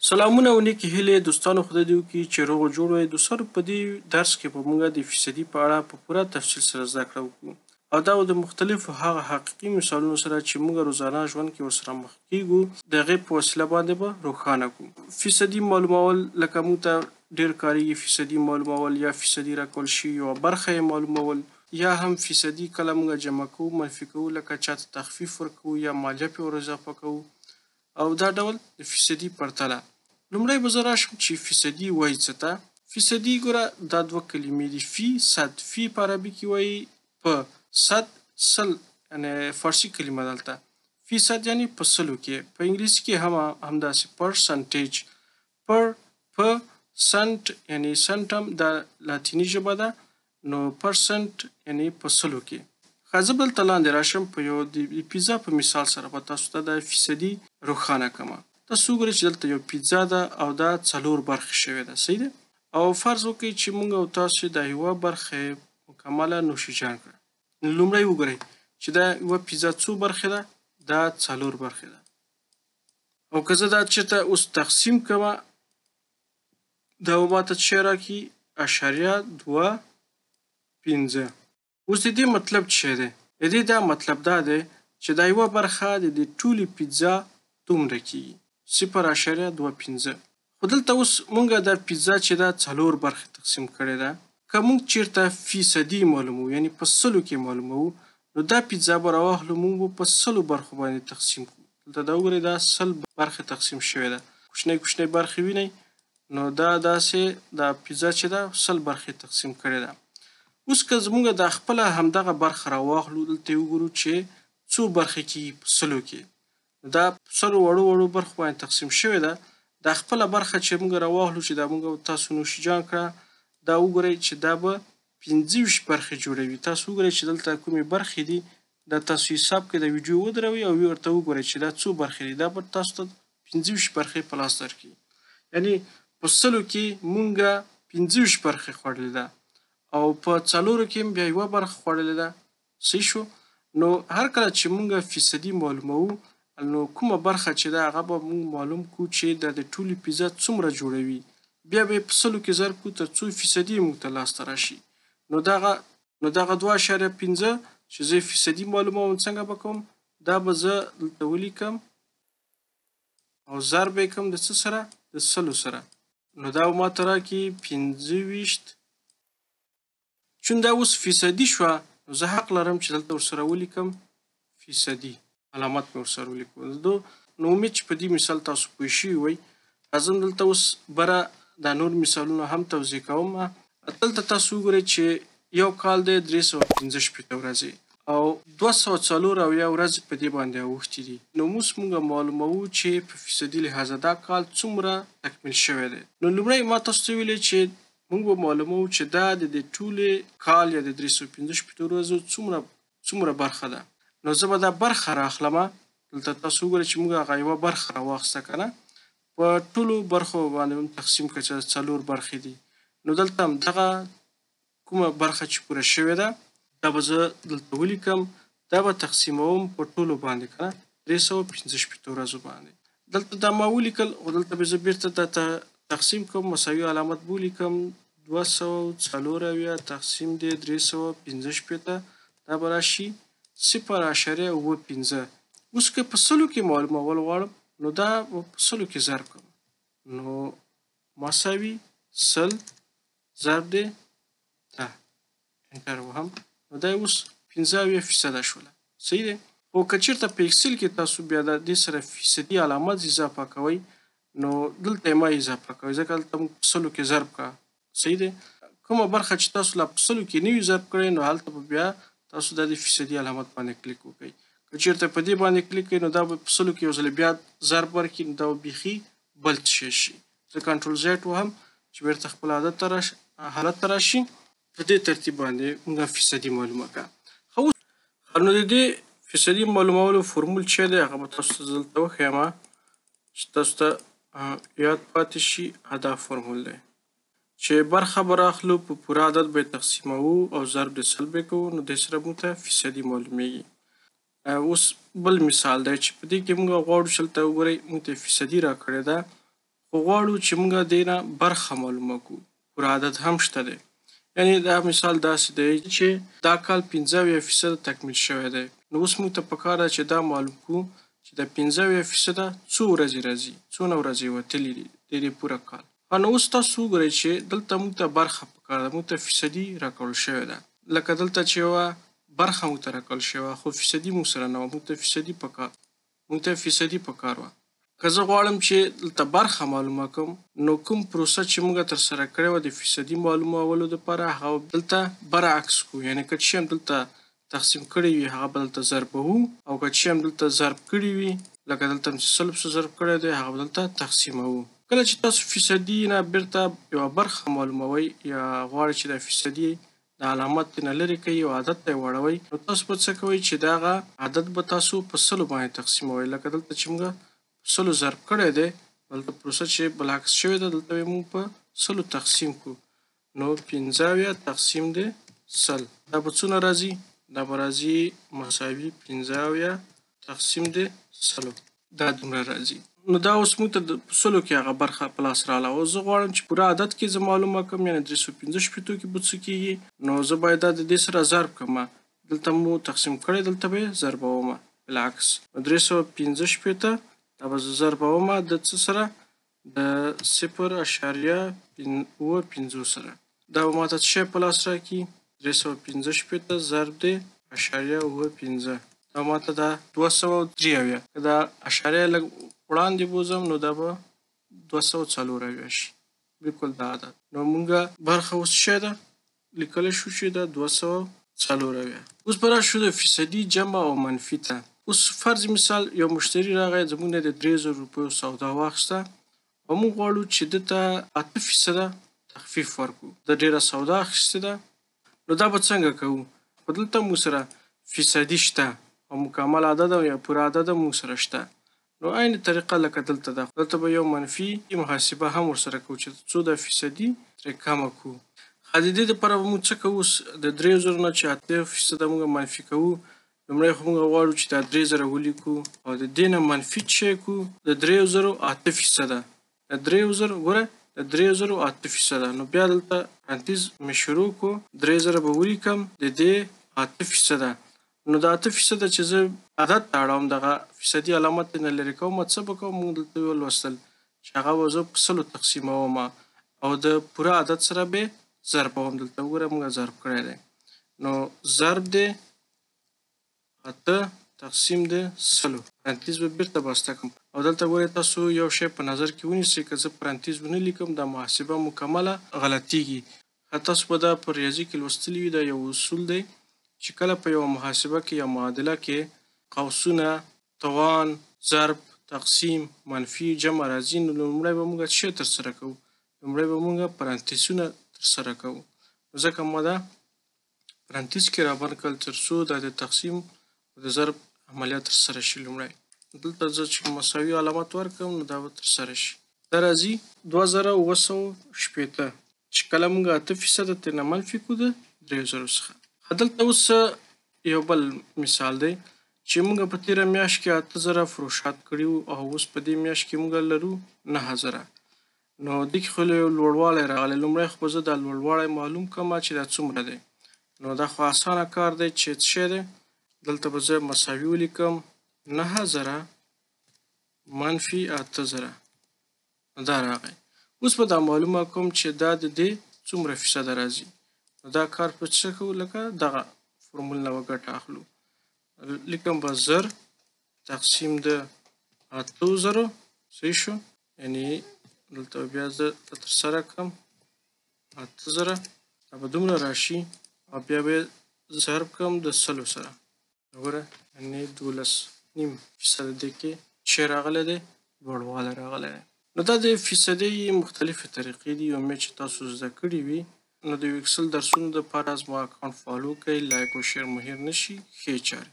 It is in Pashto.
سلامونه او نیکې هیلې دوستانو، خدای دې وکړي چې روغ جوړ وئ. دوستانو، په دې درس کې به موږ د فیصدي په اړه په پوره تفصیل سره زده کړه وکړو، او دا د مختلفو هغه حقیقي مثالونو سره چې موږ روزانه ژوند کې ورسره مخ کیږو د هغې په وسیله باندې به روښانه کړو. فیصدي معلومول لکه موږ ته ډېر کارېږي. فیصدي معلومول یا فیصدي راکول شوي یوه برخه یې معلومول، یا هم فیصدي کله موږ جمع کوو منفي کوو، لکه چاته تخفیف ورکوو یا مالیه پرې ور اضافه کوو، او دا ډول د فیصدي پرتله. لومړی به زه راشم چې فیصدي وایي څه ته. فیصدي ګوره دا دوه کلمې دي، فی صد. فی په عربي کې وایي په، صد سل، یعنی فارسي کلمه دلته. فیصد یعنی په سلو کې. په انګلیسي کې هم همداسې پرسنټیج. په سنټ یعنی سنټ هم د لاتیني ژبه ده، نو پرسنټ یعنی په سلو کې. ښه، زه دلته لاندې راشم په یو د پیزا په مثال سره به تاسو ته د فیصدي روښانه کړم. تاسو وګورئ چې دلته یو پیزا ده او دا 4 برخې شوې ده، صحیح ده؟ او فرض وکړئ چې موږ او تاسو د یوه برخې مکمله نوشیجان کړه. نو لومړی وګورئ چې دا یوه پیزا څو برخې ده؟ دا 4 برخې ده. او که زه دا چېرته اوس تقسیم کړم، دا به ماته څه راکړي؟ 0.25. اوس د دې مطلب څه دی؟ د دې دا مطلب دا دی چې دا یوه برخه د دې ټولې پیزا دومره کېږي، 0.25. خو دلته اوس مونږ دا پیزا چې دا 4 برخې تقسیم کړې ده، که مونږ چېرته فیصدي معلومو یعنی په سلو کې معلومو، نو دا پیزا به راواخلو مونږ به په 100 برخو باندې تقسیم کړو. دلته دا وګورئ دا 100 برخې تقسیم شوې ده. کوچنۍ برخې وینئ، نو دا داسې دا پیزا چې ده 100 برخې تقسیم کړې ده. اوس که زمونږ د خپله همدغه برخه راواخلو، دلته وګورو چې څو برخې کېږي په 100 کې. دا په 100 وړو برخو باندې تقسیم شوې ده. دا خپله برخه چې موږ راواخلو چې دا موږ تاسو نوشیجان کړه، دا وګورئ چې دا به 25 برخې جوړوي. تاسو وګورئ چې دلته کومې برخې دي، دا تاسو حساب کې د ویډیو ودروئ او ورته وګورئ چې دا څو برخې دي. دا به تاسو ته 25 برخې په لاس درکړي. یعنی په 100 کې موږ 25 برخې خوړلې ده، او په 4 کې هم بیا یوه برخه خوړلې ده. صحیح شو؟ نو هر کله چې موږ فیصدي معلومو، نو کومه برخه چې ده هغه به موږ معلوم کړو چې د ټولې پیزا څومره جوړوي، بیا به یې په 100 کې ضرب کړو تر څو فیصدي موږ ته لاسته راشي. نو دغه 2.5 چې زه فیصدي معلوموم څنګه به کوم؟ دا به زه دلته ولیکم او ضرب یې کوم د څه سره؟ د 100 سره. نو دا به ماته راکړي 25. چون دا اوس فیصدي شوه، نو زه حق لرم چې دلته ورسره ولیکم فیصدي، علامت مې ورسره ولیکو. نو امید چې په دې مثال تاسو پوه شوي وئ. راځم دلته اوس بره دا نور مثالونه هم توضیح کوم. دلته تاسو وګورئ چې یو کال دی 365 ورځې او 240 ورځې په دې باندې اوښتې دي. نو اوس موږ معلوموو چې په فیصدي لحاظه دا کال څومره تکمیل شوی دی. نو لومړی ما تاسو ته ویلې چې موږ به معلوموو چې دا د دې ټولې کال یا د 365 ورځو څومره برخه ده. نو زه به دا برخه راخلم. دلته تاسو وګورئ چې موږ هغه یوه برخه راواخیسته که نه، په ټولو برخو باندې هم تقسیم کړه چې 4 برخې دي. نو دلته هم دغه کومه برخه چې پوره شوې ده، دا به زه دلته ولیکم. دا به تقسیموم په ټولو باندې که نه، 365 ورځو باندې. دلته دا ما ولیکل، خو دلته به زه بیرته دا تقسیم کوم، مساوي علامت به ولیکم. 240 تقسیم دی 365، دا به راشي 0.25. اوس که په 100 کې معلومول غواړم، نو دا په 100 کې ضرب کوم. نو مساوي 100 ضرب دی 10. انټر وهم، نو دا اوس 15% شوله. صحیح دی؟ خو که چېرته په اکسل کې تاسو بیا د دې سره فیصدي علامت اضافه کوئ، نو دلته یې مه اضافه کوئ، ځکه دلته موږ په 100 کې ضرب کړه. صحیح دی؟ کومه برخه چې تاسو لا په 100 کې نه وي ضرب کړی، نو هلته به بیا تاسو د فیصدي علامت باندې کلیک وکړئ. که چېرته په دې باندې کلیک کړئ، نو دا به په 100 کې یو ځل بیا ضرب ورکړي، نو دا به بیخي بل څه شي. زه کنټرول زیډ وهم چې بیرته خپل حالت ته راشي. په دې ترتیب باندې موږ فیصدي معلومه کړه. نو د دې فیصدي معلومولو فورمول چې دی، هغه به تاسو ته دلته وښیم چې تاسو ته یاد پاتې شي. دا فورمول دی چې برخه به راخلو، په پوره عدد به یې تقسیموو او ضرب د 100 به یې کوو، نو دې سره موږ ته فیصدي معلومیږي. اوس بل مثال دی چې په دې کې موږ غواړو چې دلته وګورئ موږ ته فیصدي راکړې ده، خو غواړو چې موږ دې نه برخه معلومه کړو. پوره عدد هم شته دی. یعنې دا مثال داسې دی چې دا کال 15% تکمیل شوی دی. نو اوس موږ ته پکار ده چې دا معلوم کړو چې د 15% څو ورځې راځي، څونه ورځې وتلي دي د دې پوره کال. نو اوس تاسو وګورئ چې دلته موږ ته برخه پکار ده، موږ ته فیصدي راکړل شوې ده. لکه دلته چې یوه برخه موږ ته راکړل شوې خو فیصدي موږ سره نه وه، موږ ته فیصدي پکار وه. که زه غواړم چې دلته برخه معلومه کړم نو کوم پروسه چې موږ ترسره کړې وه د فیصدي معلومولو دپاره هغه دلته برعکس کړو. یعنې که چې هم دلته تقسیم کړی وي هغه به دلته ضربوو، او که چې هم دلته ضرب کړي وي لکه دلته چې 100 ضرب کړی دی هغه به دلته تقسیموو. کله چې تاسو فیصدي نه بیرته یوه برخه معلوموئ یا غواړئ چې د فیصدي د علامت نه لرې کوئ او عدد ته یې واړوئ، نو تاسو به څه کوئ چې دغه عدد به تاسو په 100 باندې تقسیموئ. لکه دلته چې موږ 100 ضرب کړی دی، دلته پروسه چې بالعکس شوې ده دلته به موږ په 100 تقسیم کړو. نو 15 تقسیم د 100 دا به څونه راځي؟ دا به راځي مساوي 15 تقسیم د 100. دا دومره راځي. نو دا اوس موږ ته د 100 کې هغه برخه په لاس راغله. او زه غواړم چې پوره عدد کې زه معلومه کړم، یعنې 365 کې به څه کېږي. نو زه باید دا د دې سره ضرب کړم. دلته مو تقسیم کړی، دلته به یې ضربوم بالعکس. 365 دا به زه ضربوم د څه سره؟ د 0.85 سره. دا به ماته څه شی په لاس راکړي؟ 365 ضرب د 0.85 دا ماته دا 273. که دا اشاریه لږ وړاندې بوزم نو دا به 204 شي. بالکل دا عدد. نو مونږه برخه اوس څه شی ده؟ لیکلی شو چې دا 204. اوس به راشو د فیصدي جمع او منفي ته. اوس فرض مثال یو مشتری راغی زموږ نه د 3000 روپیو سودا واخیسته او موږ غواړو چې ده ته 8% تخفیف ورکړو. د ډېره سودا اخیستې ده، نو دا به څنګه کوو؟ خو دلته موږ سره فیصدي شته او مکمل عدد او یا پوره عدد موږ سره شته. نو عین طریقه لکه دلته ده، دلته به یو منفي محاسبه هم ورسره کوو چې څو د فیصدي ترې کمه کړو. د دې دپاره به موږ څه کوو؟ د 3000 نه چې 8% موږ منفي کوو، لومړی خو موږ غواړو چې دا 3000 ولیکو او د دې نه منفي څه شی کړو؟ د 3000 8%. د 3000 ګوره د 3000 8%. نو بیا دلته پرانتیز مې شروع کړو، 3000 به ولیکم د دې 8%. نو د 8% چې زه عدد ته اړوم دغه فیصدي علامت یې نه لرې کوم، څه به کوم؟ موږ دلته ولوستل چې هغه به زه په 100 تقسیموم او د پوره عدد سره به ضربوم. دلته وګوره موږ ضرب کړی دی. نو ضرب د 8 تقسیم د 100 پرانتیز به بیرته بسته کړم. او دلته ګورئ تاسو یو شی په نظر کې ونیسئ، که زه پرانتیز ونه لیکم دا محاسبه مکمله غلطیږي. تاسو به دا په ریاضي کې لوستلي وي. دا یو اصول دی چې کله په یوه محاسبه کې یا معادله کې قوسونه، توان، ضرب، تقسیم، منفي، جمع راځي، نو لومړی به موږ څه شی ترسره کوو؟ لومړی به موږ پرانتیزونه ترسره کوو. ځکه ما دا پرانتیز کې رابند کړل تر څو دا د تقسیم او د ضرب عملیه ترسره شي. لومړی دلته زه چې مساوي علامت ورکړم نو دا به ترسره شي. دا راځي 2980 چې کله موږ 8% ترې نه منفي کړو د 3000 څخه. دلته اوس یو بل مثال دی چې موږ په تېره میاشت کې 8000 فروشات کړي وو او اوس په دې میاشت کې موږ لرو 9000. نو دې کې خو یو لوړوالی راغلی. لومړی خو به زه دا لوړوالی معلوم کړم چې دا څومره دی. نو دا خو اسانه کار دی چې څه شی دی؟ دلته به زه مساوي ولیکم 9000 منفي 8000. دا راغی. اوس به دا معلومه کوم چې دا د دې څومره فیصده راځي. دا کار په څه کوو؟ لکه دغه فرمول نه به ګټه اخلو. لیکم به 1000 تقسیم د 8000. صحیح شو؟ یعنې دلته بیا زه ترسره کړم 8000 دا به دومره راشي او بیا به یې ضرب کړم د 100 سره. وګوره یعنې 12.5% دې کې څه راغلی دی؟ لوړوالی راغلی دی. نو دا د فیصدۍ مختلفې طریقې دي. امید چې تاسو زده کړي وي. نو د یو اکسل درسونو دپاره زما اکاونټ فالو کړئ، لایک او شیر مو هیر نشي. ښې چارې.